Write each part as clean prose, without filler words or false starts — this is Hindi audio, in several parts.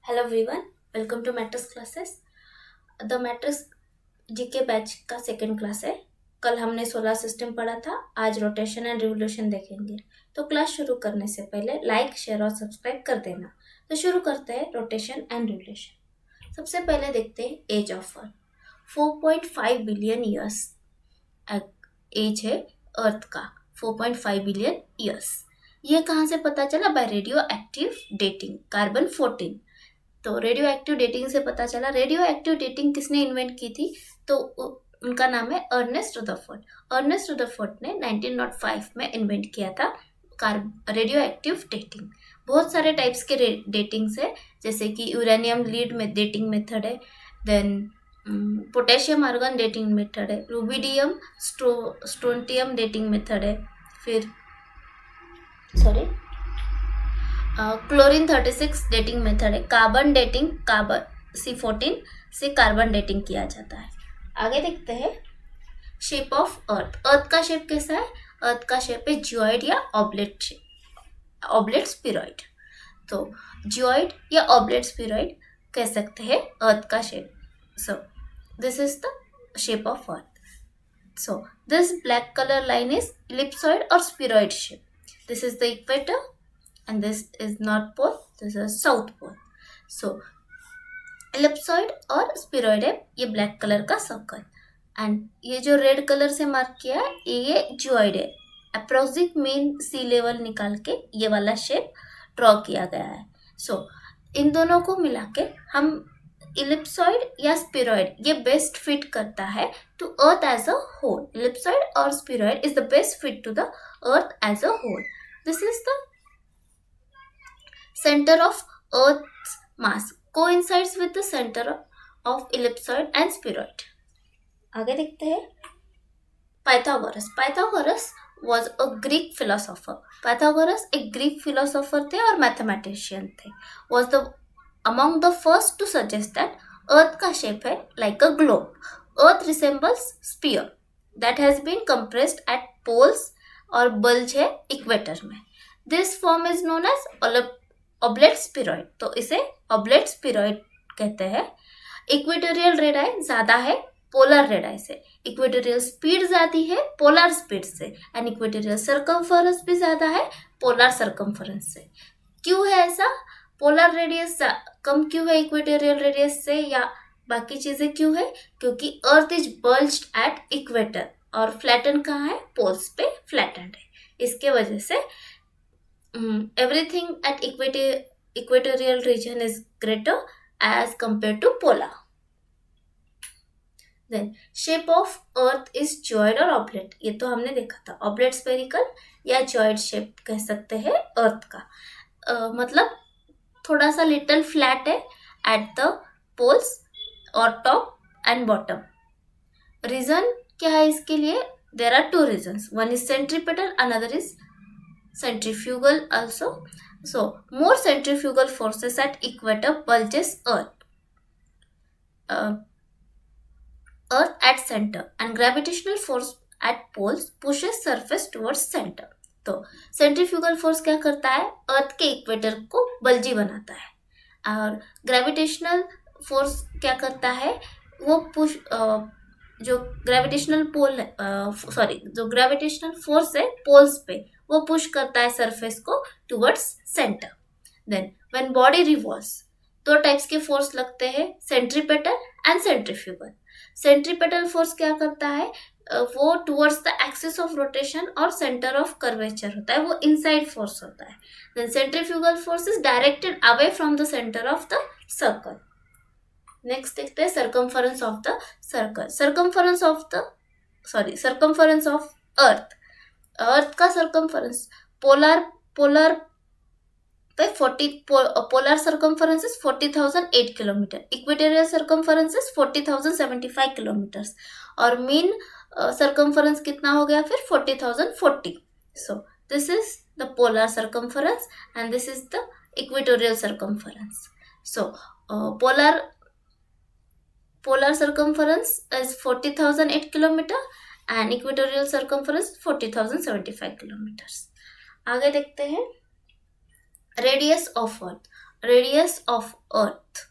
Hello everyone, welcome to Matrix classes. The Matrix GK batch का सेकंड क्लास है। कल हमने सोलर सिस्टम पढ़ा था, आज रोटेशन एंड रिवोल्यूशन देखेंगे। तो क्लास शुरू करने से पहले लाइक, शेयर और सब्सक्राइब कर देना। तो शुरू करते हैं रोटेशन एंड रिवोल्यूशन। सबसे पहले देखते हैं age of earth. 4.5 billion years age है अर्थ का। 4.5 बिलियन ईयर्स। ये कहाँ से पता चला? By radioactive dating, carbon 14। तो रेडियो एक्टिव डेटिंग से पता चला। रेडियो एक्टिव डेटिंग किसने इन्वेंट की थी? तो उनका नाम है अर्नेस्ट रदरफोर्ड। अर्नेस्ट रदरफोर्ड ने 1905 में इन्वेंट किया था रेडियो एक्टिव डेटिंग। बहुत सारे टाइप्स के डेटिंग्स है, जैसे कि यूरेनियम लीड में डेटिंग मेथड है, then potassium argon dating method है, रूबिडियम स्ट्रोंटियम डेटिंग मेथड है, फिर क्लोरीन 36 डेटिंग मेथड है, कार्बन डेटिंग, कार्बन C14 से कार्बन डेटिंग किया जाता है। आगे देखते हैं शेप ऑफ अर्थ। अर्थ का शेप कैसा है? अर्थ का शेप है जियोइड या ऑब्लेट शेप, ऑब्लेट स्फीरॉइड। तो जियोइड या ऑब्लेट स्फीरॉइड कह सकते हैं अर्थ का shape. So this is the shape of earth. So this black colour line is ellipsoid और स्फीरॉइड shape. This is the equator and this is north pole, this is south pole. So ellipsoid और spheroid है ये ब्लैक कलर का सर्कल, एंड ये जो रेड कलर से मार्क किया है ये जियोइड है। अप्रोक्सिमेट मीन सी लेवल निकाल के ये वाला शेप ड्रॉ किया गया है। सो इन दोनों को मिला के हम इलिप्सॉइड या स्फीरॉइड ये बेस्ट फिट करता है to earth as a whole. Ellipsoid और spheroid is the best fit to the earth as a whole. This is the center of Earth's mass, coincides with the center of ellipsoid and spheroid. आगे देखते हैं Pythagoras. Pythagoras was a Greek philosopher. Pythagoras एक ग्रीक फिलोसोफर थे और मैथमेटिशियन थे. Was the among the first to suggest that Earth का शेप है like a globe. Earth resembles sphere that has been compressed at poles और बल्ज है इक्वेटर में. This form is known as oblate spheroid. तो इसे ऑब्लेट स्फीरॉइड कहते हैं. इक्वेटोरियल रेडाई ज्यादा है पोलर रेडाई से. इक्वेटोरियल स्पीड ज्यादा है पोलर स्पीड से, एंड इक्वेटोरियल सर्कमफरेंस भी ज्यादा है पोलर सर्कमफरेंस से. क्यों है ऐसा? पोलर रेडियस कम क्यों है इक्वेटोरियल रेडियस से, या बाकी चीजें क्यों है? क्योंकि earth is bulged at equator और फ्लैटन कहाँ है? पोल्स पे फ्लैटेंड है. इसके वजह से everything at equatorial region is greater as compare to polar. Then shape of earth is geoid और ऑब्लेट. ये तो हमने देखा था. ऑब्लेट स्फेरिकल या जियोइड शेप कह सकते हैं अर्थ का. मतलब थोड़ा सा लिटिल फ्लैट है एट द पोल्स और टॉप एंड बॉटम. रीजन क्या है इसके लिए? there are two reasons. One is centripetal, another is centrifugal also. So more centrifugal forces at equator bulges earth at center, and gravitational force at poles pushes surface towards center. तो सेंट्रीफ्यूगल फोर्स क्या करता है? अर्थ के इक्वेटर को बल्जी बनाता है. और ग्रेविटेशनल फोर्स क्या करता है? वो पुश जो ग्रेविटेशनल फोर्स है पोल्स पे वो पुश करता है सरफेस को towards centre. Then when body revolves दो टाइप्स के फोर्स लगते हैं, centripetal and centrifugal. Centripetal force क्या करता है? वो towards the axis of rotation और सेंटर ऑफ कर्वेचर होता है, वो इनसाइड फोर्स होता है. Then centrifugal force is directed away from the centre of the circle. Next देखते हैं circumference of the circle. Circumference of earth. Earth का सर्कमफरेंस पोलर पे 40 polar circumference is 40,008 kilometre. Equatorial circumference is 40,075 kilometres. और मीन सर्कमफरेंस कितना हो गया फिर? 40,040. सो this is the polar circumference and this is the equatorial circumference. So polar circumference is 40,008 kilometer and equatorial circumference 40,075 kilometers. आगे देखते हैं radius of earth. Radius of earth,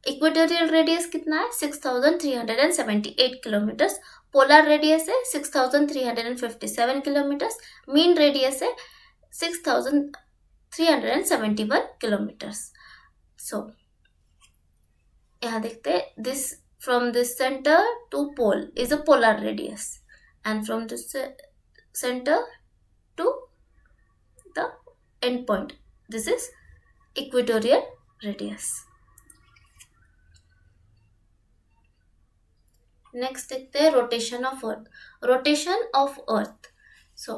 equatorial radius कितना है 6378 किलोमीटर्स, पोलर रेडियस है 6357 किलोमीटर्स, मीन रेडियस है 6371 किलोमीटर्स। सो यहाँ देखते हैं, this from this centre to pole is a polar radius and from this centre to the end point this is equatorial radius. Next देखते हैं rotation of earth, rotation of earth. So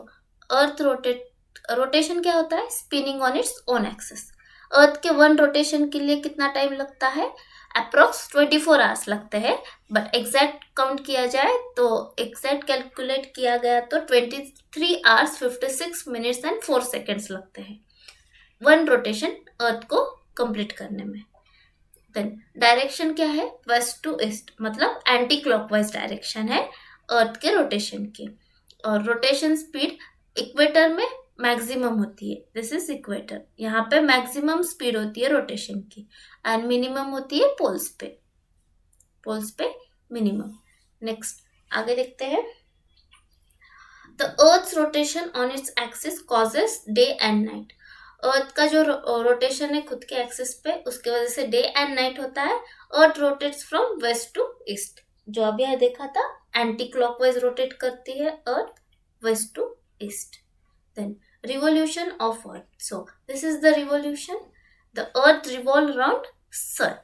earth rotation क्या होता है, spinning on its own axis. Earth के वन रोटेशन के लिए कितना टाइम लगता है, अप्रोक्स 24 आवर्स लगते हैं, बट एग्जैक्ट काउंट किया जाए तो एग्जैक्ट कैलकुलेट किया गया तो 23 आवर्स 56 मिनट्स एंड 4 सेकेंड्स लगते हैं वन रोटेशन अर्थ को कंप्लीट करने में। देन डायरेक्शन क्या है, वेस्ट टू ईस्ट, मतलब एंटी क्लॉकवाइज डायरेक्शन है अर्थ के रोटेशन की। और रोटेशन स्पीड इक्वेटर में मैक्सिमम होती है, दिस इज इक्वेटर, यहाँ पे मैक्सिमम स्पीड होती है रोटेशन की एंड मिनिमम होती है पोल्स पे मिनिमम। नेक्स्ट आगे देखते हैं, the earth's rotation on its axis causes day and night. Earth का जो रोटेशन है खुद के एक्सिस पे, उसके वजह से डे एंड नाइट होता है। Earth rotates from west to east, जो अभी यहाँ देखा था एंटी क्लॉकवाइज रोटेट करती है earth west to east. Then revolution of earth, so this is the revolution, the earth revolve around sun.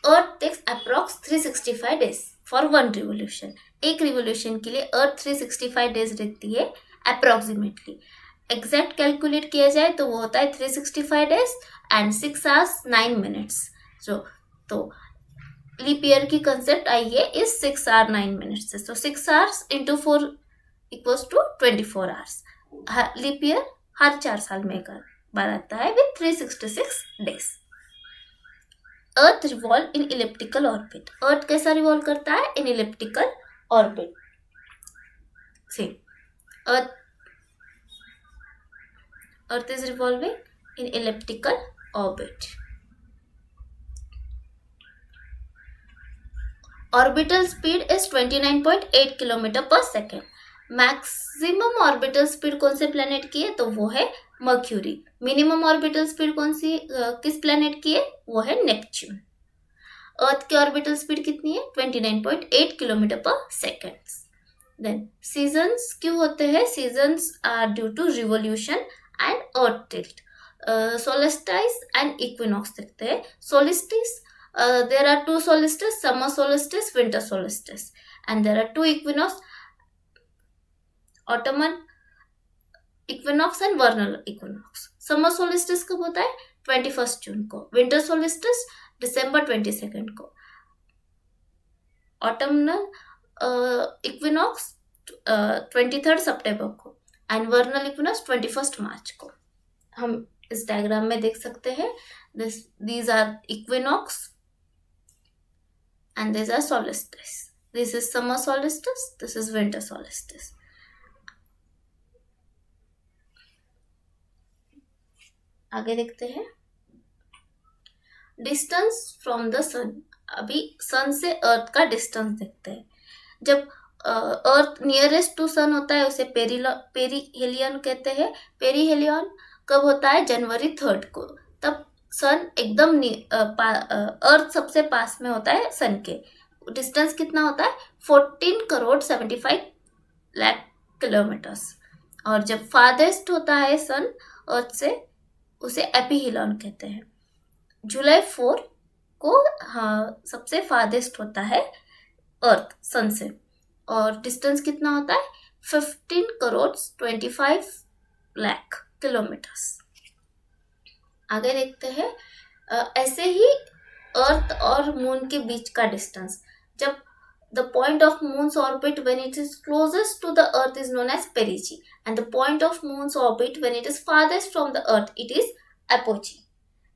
Earth takes approx 365 days for one revolution, एक रिवोल्यूशन के लिए अर्थ 365 डेज रहती है अप्रोक्सीमेटली। एग्जैक्ट कैलकुलेट किया जाए तो वो होता है 365 डेज एंड 6 आवर्स 9 मिनट्स। तो लीप ईयर की कंसेप्ट आई है इस 6 आवर 9 मिनट्स से, तो 6 hours into 4 equals to 24 hours. Leap year हर 4 साल में एक बार आता है with 366 days. Earth revolve in elliptical orbit, earth कैसा रिवॉल्व करता है, in elliptical orbit. Same earth is revolving in elliptical orbit. Orbital speed is 29.8 kilometre पर सेकेंड। मैक्सिमम ऑर्बिटल स्पीड कौन से प्लेनेट की है, तो वो है मर्क्यूरी। मिनिमम ऑर्बिटल स्पीड कौन सी किस प्लेनेट की है, वो है नेपच्यून। अर्थ की ऑर्बिटल स्पीड कितनी है, 29.8 किलोमीटर पर सेकेंड। देन सीजन्स क्यों होते हैं, seasons are due to revolution and earth tilt. Solstice and equinox देखते हैं। Solstice, there are 2 solstices, summer solstice, winter solstice, and there are 2 equinox, autumnal equinox and vernal equinox. Summer solstice कब होता है, 21 जून को। winter solstice December 22 को। autumnal equinox 23 सितंबर को and vernal equinox 21 मार्च को। हम इस डायग्राम में देख सकते हैं, these are equinox and these are solstice. This is summer solstice, this is winter solstice. आगे देखते हैं, डिस्टेंस फ्रॉम द सन। अभी सन से अर्थ का डिस्टेंस देखते हैं। जब अर्थ नियरेस्ट टू सन होता है उसे पेरीहेलियन कहते हैं। पेरीहेलियन कब होता है, जनवरी 3 को, तब सन एकदम अर्थ सबसे पास में होता है सन के। डिस्टेंस कितना होता है, 14 करोड़ 75 लाख किलोमीटर्स। और जब फारदेस्ट होता है सन अर्थ से, उसे एपीहिलॉन कहते हैं। जुलाई 4 को सबसे फारदेस्ट होता है अर्थ सन से, और डिस्टेंस कितना होता है, 15 करोड़ 25 लाख किलोमीटर्स। आगे देखते हैं, ऐसे ही अर्थ और मून के बीच का डिस्टेंस, जब the point of moon's orbit when it is closest to the earth is known as perigee, and the point of moon's orbit when it is farthest from the earth it is apogee.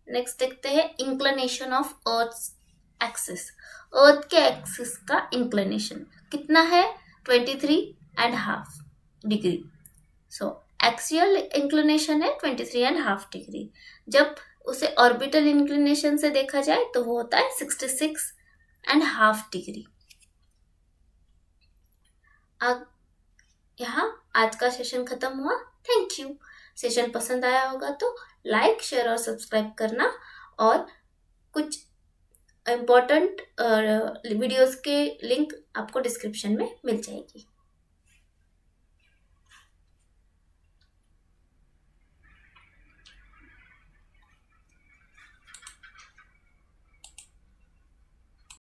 Next देखते हैं, inclination of earth axis. Earth के एक्सिस का इंक्लिनेशन कितना है, 23.5 डिग्री। सो एक्सियल इंक्लिनेशन है 23.5 डिग्री। जब उसे ऑर्बिटल इंक्लिनेशन से देखा जाए तो वो होता है 66.5 डिग्री। अब यहाँ आज का सेशन खत्म हुआ। Thank you. सेशन पसंद आया होगा तो लाइक, शेयर और सब्सक्राइब करना, और कुछ इम्पोर्टेंट वीडियोस के लिंक आपको डिस्क्रिप्शन में मिल जाएगी।